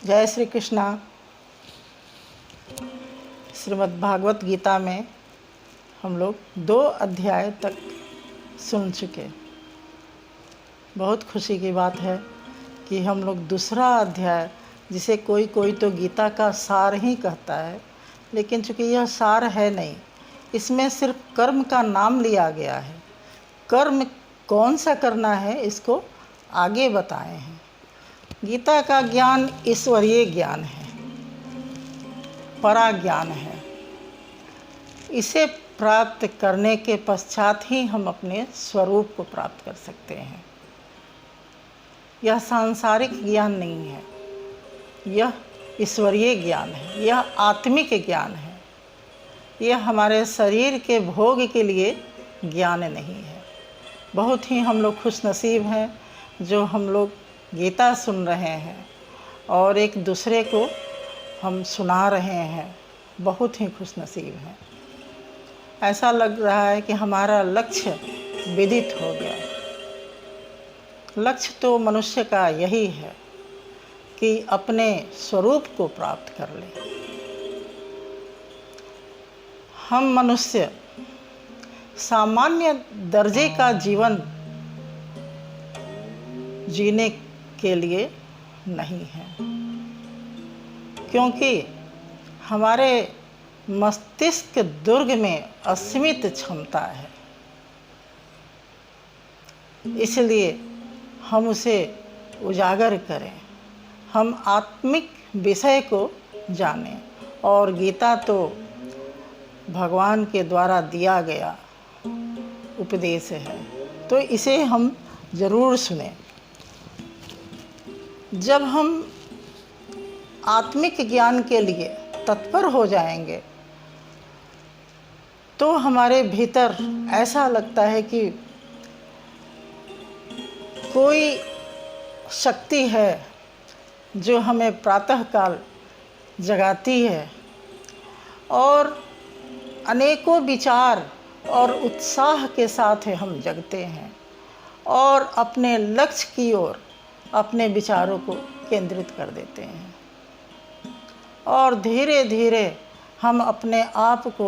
जय श्री कृष्णा। श्रीमद् भागवत गीता में हम लोग 2 अध्याय तक सुन चुके। बहुत खुशी की बात है कि हम लोग दूसरा अध्याय, जिसे कोई कोई तो गीता का सार ही कहता है, लेकिन चूँकि यह सार है नहीं, इसमें सिर्फ कर्म का नाम लिया गया है। कर्म कौन सा करना है इसको आगे बताए हैं। गीता का ज्ञान ईश्वरीय ज्ञान है, परा ज्ञान है। इसे प्राप्त करने के पश्चात ही हम अपने स्वरूप को प्राप्त कर सकते हैं। यह सांसारिक ज्ञान नहीं है, यह ईश्वरीय ज्ञान है, यह आत्मिक ज्ञान है। यह हमारे शरीर के भोग के लिए ज्ञान नहीं है। बहुत ही हम लोग खुशनसीब हैं जो हम लोग गीता सुन रहे हैं और एक दूसरे को हम सुना रहे हैं। बहुत ही खुशनसीब हैं। ऐसा लग रहा है कि हमारा लक्ष्य विदित हो गया। लक्ष्य तो मनुष्य का यही है कि अपने स्वरूप को प्राप्त कर ले। हम मनुष्य सामान्य दर्जे का जीवन जीने के लिए नहीं है, क्योंकि हमारे मस्तिष्क दुर्ग में असीमित क्षमता है। इसलिए हम उसे उजागर करें, हम आत्मिक विषय को जानें। और गीता तो भगवान के द्वारा दिया गया उपदेश है, तो इसे हम ज़रूर सुनें। जब हम आत्मिक ज्ञान के लिए तत्पर हो जाएंगे तो हमारे भीतर ऐसा लगता है कि कोई शक्ति है जो हमें प्रातःकाल जगाती है और अनेकों विचार और उत्साह के साथ हम जगते हैं और अपने लक्ष्य की ओर अपने विचारों को केंद्रित कर देते हैं और धीरे धीरे हम अपने आप को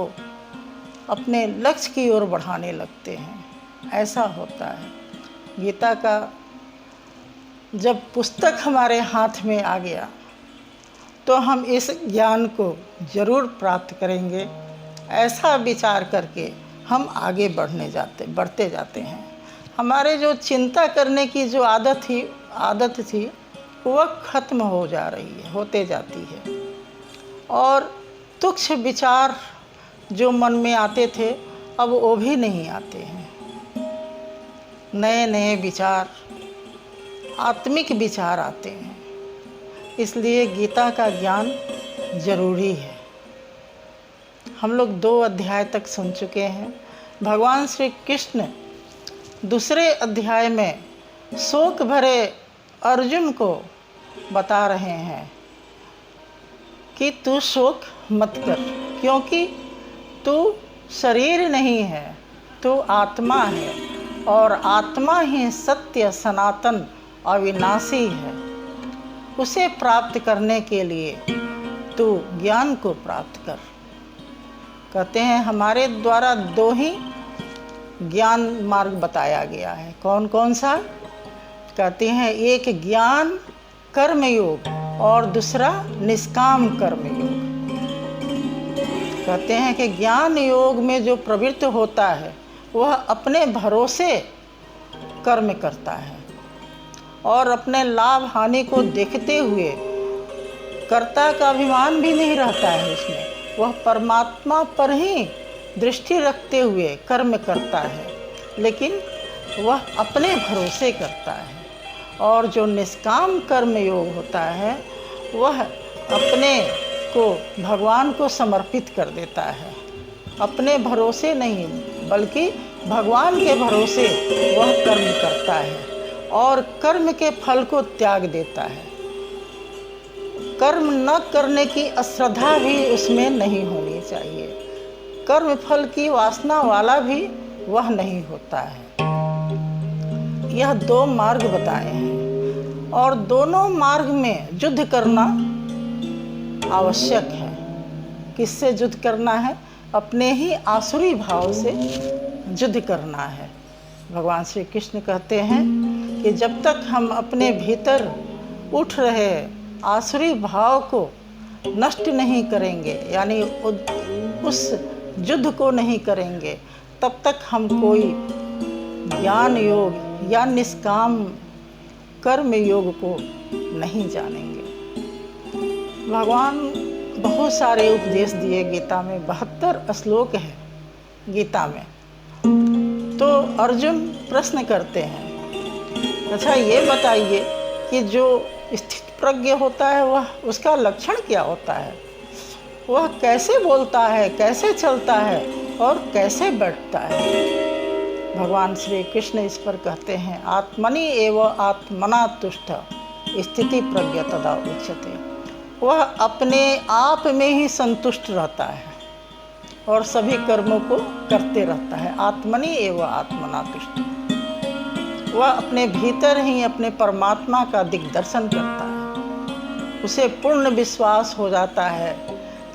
अपने लक्ष्य की ओर बढ़ाने लगते हैं। ऐसा होता है। गीता का जब पुस्तक हमारे हाथ में आ गया तो हम इस ज्ञान को ज़रूर प्राप्त करेंगे। ऐसा विचार करके हम आगे बढ़ते जाते हैं। हमारे जो चिंता करने की जो आदत थी वह ख़त्म होते जाती है और तुच्छ विचार जो मन में आते थे अब वो भी नहीं आते हैं। नए नए विचार, आत्मिक विचार आते हैं। इसलिए गीता का ज्ञान ज़रूरी है। हम लोग 2 अध्याय तक सुन चुके हैं। भगवान श्री कृष्ण दूसरे अध्याय में शोक भरे अर्जुन को बता रहे हैं कि तू शोक मत कर, क्योंकि तू शरीर नहीं है, तू आत्मा है और आत्मा ही सत्य, सनातन, अविनाशी है। उसे प्राप्त करने के लिए तू ज्ञान को प्राप्त कर। कहते हैं हमारे द्वारा 2 ही ज्ञान मार्ग बताया गया है। कौन कौन सा? कहते हैं एक ज्ञान कर्म योग और दूसरा निष्काम कर्म योग। कहते हैं कि ज्ञान योग में जो प्रवृत्त होता है वह अपने भरोसे कर्म करता है और अपने लाभ हानि को देखते हुए कर्ता का अभिमान भी नहीं रहता है उसमें। वह परमात्मा पर ही दृष्टि रखते हुए कर्म करता है, लेकिन वह अपने भरोसे करता है। और जो निष्काम कर्म योग होता है वह अपने को भगवान को समर्पित कर देता है। अपने भरोसे नहीं बल्कि भगवान के भरोसे वह कर्म करता है और कर्म के फल को त्याग देता है। कर्म न करने की अश्रद्धा भी उसमें नहीं होनी चाहिए। कर्म फल की वासना वाला भी वह नहीं होता है। यह 2 मार्ग बताए हैं। और दोनों मार्ग में युद्ध करना आवश्यक है। किससे युद्ध करना है? अपने ही आसुरी भाव से युद्ध करना है। भगवान श्री कृष्ण कहते हैं कि जब तक हम अपने भीतर उठ रहे आसुरी भाव को नष्ट नहीं करेंगे, यानी उस युद्ध को नहीं करेंगे, तब तक हम कोई ज्ञान योग या निष्काम कर्म योग को नहीं जानेंगे। भगवान बहुत सारे उपदेश दिए गीता में, 72 श्लोक है गीता में। तो अर्जुन प्रश्न करते हैं, अच्छा ये बताइए कि जो स्थित प्रज्ञ होता है वह उसका लक्षण क्या होता है? वह कैसे बोलता है, कैसे चलता है और कैसे बैठता है? भगवान श्री कृष्ण इस पर कहते हैं, आत्मनि एव आत्मना तुष्ट स्थिति प्रज्ञ तदा उच्यते। वह अपने आप में ही संतुष्ट रहता है और सभी कर्मों को करते रहता है। आत्मनि एव आत्मना तुष्ट। वह अपने भीतर ही अपने परमात्मा का दिग्दर्शन करता है। उसे पूर्ण विश्वास हो जाता है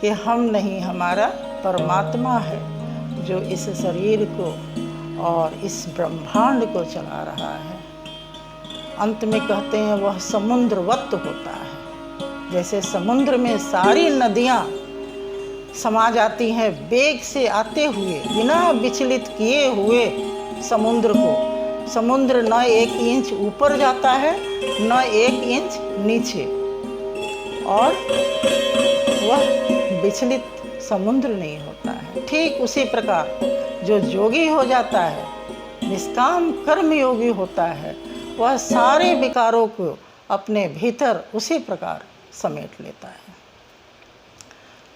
कि हम नहीं, हमारा परमात्मा है जो इस शरीर को और इस ब्रह्मांड को चला रहा है। अंत में कहते हैं वह समुद्रवत होता है। जैसे समुद्र में सारी नदियाँ समा जाती हैं, वेग से आते हुए बिना विचलित किए हुए समुद्र को। समुद्र न 1 इंच ऊपर जाता है न 1 इंच नीचे, और वह विचलित समुद्र नहीं होता है। ठीक उसी प्रकार जो योगी हो जाता है, निष्काम कर्म योगी होता है, वह सारे विकारों को अपने भीतर उसी प्रकार समेट लेता है।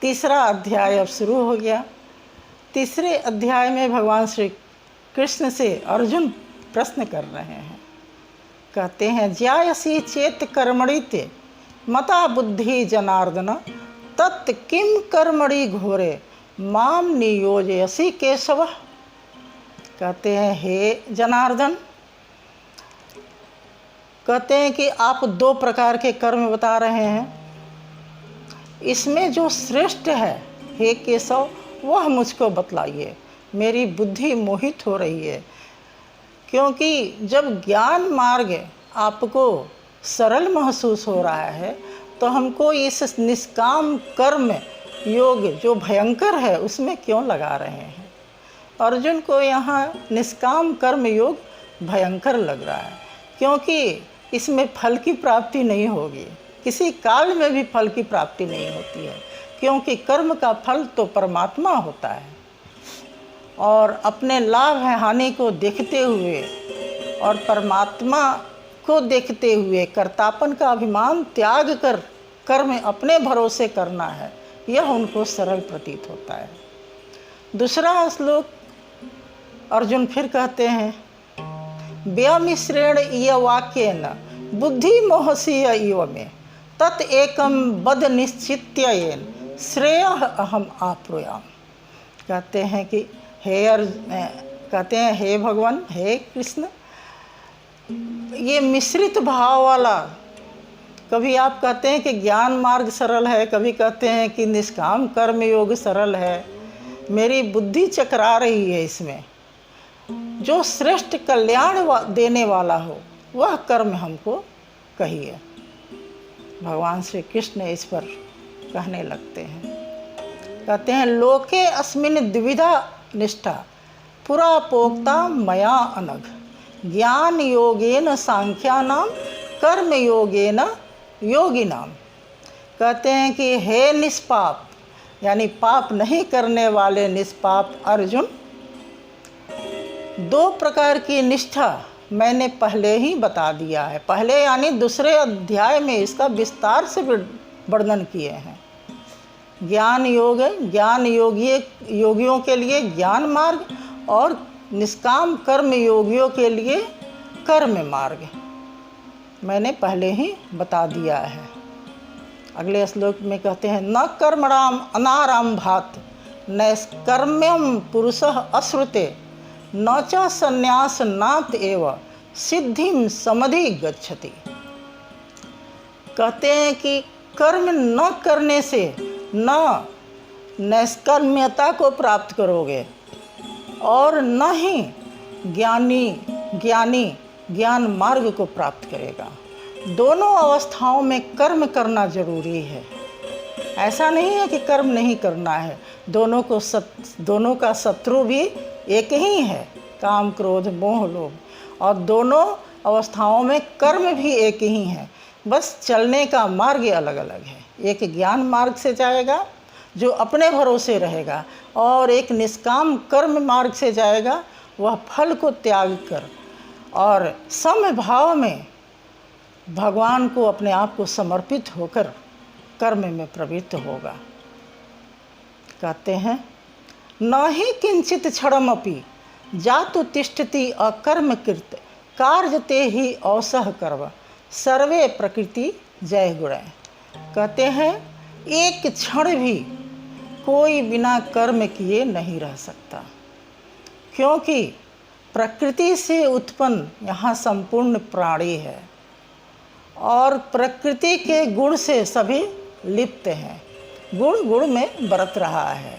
तीसरा अध्याय अब शुरू हो गया। तीसरे अध्याय में भगवान श्री कृष्ण से अर्जुन प्रश्न कर रहे हैं। कहते हैं, ज्यायसी चेत कर्मणि ते मता बुद्धि जनार्दन तत् किम कर्मणि घोरे माम नियोजयसी केशव। कहते हैं, हे जनार्दन, कहते हैं कि आप 2 प्रकार के कर्म बता रहे हैं। इसमें जो श्रेष्ठ है हे केशव, वह मुझको बतलाइए। मेरी बुद्धि मोहित हो रही है, क्योंकि जब ज्ञान मार्ग आपको सरल महसूस हो रहा है तो हमको इस निष्काम कर्म योग जो भयंकर है उसमें क्यों लगा रहे हैं? अर्जुन को यहाँ निष्काम कर्म योग भयंकर लग रहा है, क्योंकि इसमें फल की प्राप्ति नहीं होगी। किसी काल में भी फल की प्राप्ति नहीं होती है, क्योंकि कर्म का फल तो परमात्मा होता है। और अपने लाभ हानि को देखते हुए और परमात्मा को देखते हुए कर्तापन का अभिमान त्याग कर कर्म अपने भरोसे करना है, यह उनको सरल प्रतीत होता है। दूसरा श्लोक अर्जुन फिर कहते हैं, व्यामिश्रेण इय वाक्येन बुद्धि मोहसीय इव में तत् एकम बद निश्चित्ययेन श्रेय अहम आप्नुयाम। कहते हैं कि कहते हैं, हे भगवान, हे कृष्ण, ये मिश्रित भाव वाला, कभी आप कहते हैं कि ज्ञान मार्ग सरल है, कभी कहते हैं कि निष्काम कर्म योग सरल है। मेरी बुद्धि चकरा रही है। इसमें जो श्रेष्ठ कल्याण देने वाला हो वह कर्म हमको कहिए। भगवान श्री कृष्ण इस पर कहने लगते हैं, कहते हैं, लोके अस्मिन् द्विविधा निष्ठा पुरा प्रोक्ता मया अनघ ज्ञान योगेन सांख्यानाम कर्म योगेन योगिनाम। कहते हैं कि हे निष्पाप, यानी पाप नहीं करने वाले निष्पाप अर्जुन, 2 प्रकार की निष्ठा मैंने पहले ही बता दिया है। पहले यानी दूसरे अध्याय में इसका विस्तार से वर्णन किए हैं। ज्ञान योग, ज्ञान योगियों के लिए ज्ञान मार्ग और निष्काम कर्म योगियों के लिए कर्म मार्ग मैंने पहले ही बता दिया है। अगले श्लोक में कहते हैं, न कर्मणाम अनाराम भात नैष्कर्म्यम पुरुषः अश्रुते न च संन्यास नात एव सिद्धिम समधि गच्छति। कहते हैं कि कर्म न करने से न नैष्कर्म्यता को प्राप्त करोगे और न ही ज्ञानी ज्ञान मार्ग को प्राप्त करेगा। दोनों अवस्थाओं में कर्म करना जरूरी है। ऐसा नहीं है कि कर्म नहीं करना है। दोनों का शत्रु भी एक ही है, काम क्रोध मोह लोभ, और दोनों अवस्थाओं में कर्म भी एक ही है, बस चलने का मार्ग अलग अलग है। एक ज्ञान मार्ग से जाएगा जो अपने भरोसे रहेगा, और एक निष्काम कर्म मार्ग से जाएगा, वह फल को त्याग कर और समभाव में भगवान को अपने आप को समर्पित होकर कर्म में प्रवृत्त होगा। कहते हैं न ही किंचित क्षणमपि जातु तिष्ठति अकर्मकृत कार्यते ही औसह कर्म सर्वे प्रकृति जय गुणै। कहते हैं एक क्षण भी कोई बिना कर्म किए नहीं रह सकता, क्योंकि प्रकृति से उत्पन्न यहाँ संपूर्ण प्राणी है और प्रकृति के गुण से सभी लिप्त हैं, गुण में बरत रहा है।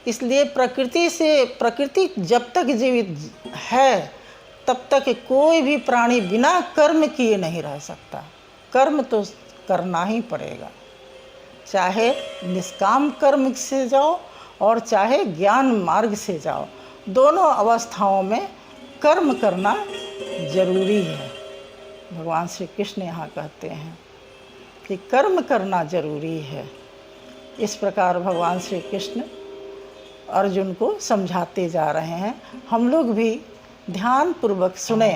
इसलिए प्रकृति जब तक जीवित है तब तक कोई भी प्राणी बिना कर्म किए नहीं रह सकता। कर्म तो करना ही पड़ेगा, चाहे निष्काम कर्म से जाओ और चाहे ज्ञान मार्ग से जाओ, दोनों अवस्थाओं में कर्म करना जरूरी है। भगवान श्री कृष्ण यहाँ कहते हैं कि कर्म करना जरूरी है। इस प्रकार भगवान श्री कृष्ण अर्जुन को समझाते जा रहे हैं। हम लोग भी ध्यानपूर्वक सुने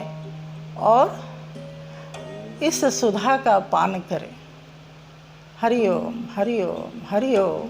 और इस सुधा का पान करें। हरि ओम हरि ओम हरि ओम।